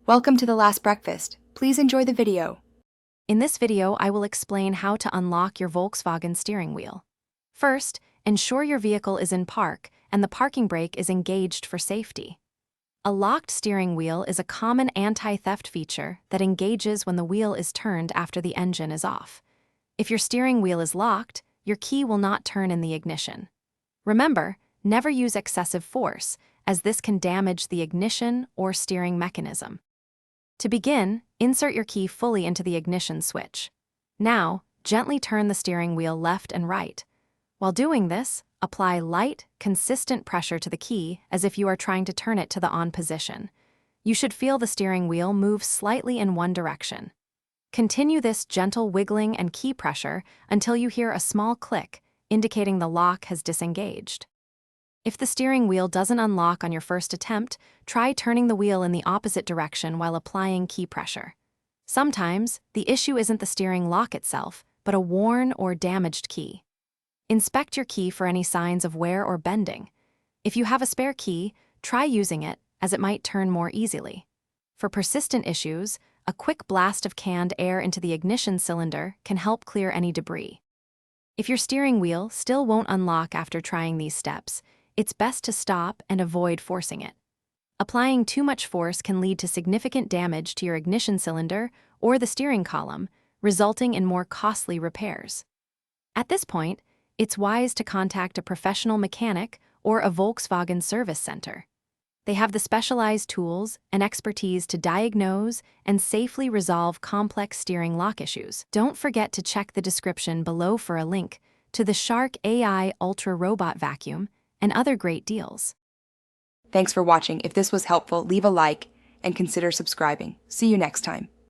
Welcome to The Last Breakfast. Please enjoy the video. In this video, I will explain how to unlock your Volkswagen steering wheel. First, ensure your vehicle is in park and the parking brake is engaged for safety. A locked steering wheel is a common anti-theft feature that engages when the wheel is turned after the engine is off. If your steering wheel is locked, your key will not turn in the ignition. Remember, never use excessive force, as this can damage the ignition or steering mechanism. To begin, insert your key fully into the ignition switch. Now, gently turn the steering wheel left and right. While doing this, apply light, consistent pressure to the key as if you are trying to turn it to the on position. You should feel the steering wheel move slightly in one direction. Continue this gentle wiggling and key pressure until you hear a small click, indicating the lock has disengaged. If the steering wheel doesn't unlock on your first attempt, try turning the wheel in the opposite direction while applying key pressure. Sometimes, the issue isn't the steering lock itself, but a worn or damaged key. Inspect your key for any signs of wear or bending. If you have a spare key, try using it, as it might turn more easily. For persistent issues, a quick blast of canned air into the ignition cylinder can help clear any debris. If your steering wheel still won't unlock after trying these steps, it's best to stop and avoid forcing it. Applying too much force can lead to significant damage to your ignition cylinder or the steering column, resulting in more costly repairs. At this point, it's wise to contact a professional mechanic or a Volkswagen service center. They have the specialized tools and expertise to diagnose and safely resolve complex steering lock issues. Don't forget to check the description below for a link to the Shark AI Ultra Robot Vacuum and other great deals. Thanks for watching. If this was helpful, leave a like and consider subscribing. See you next time.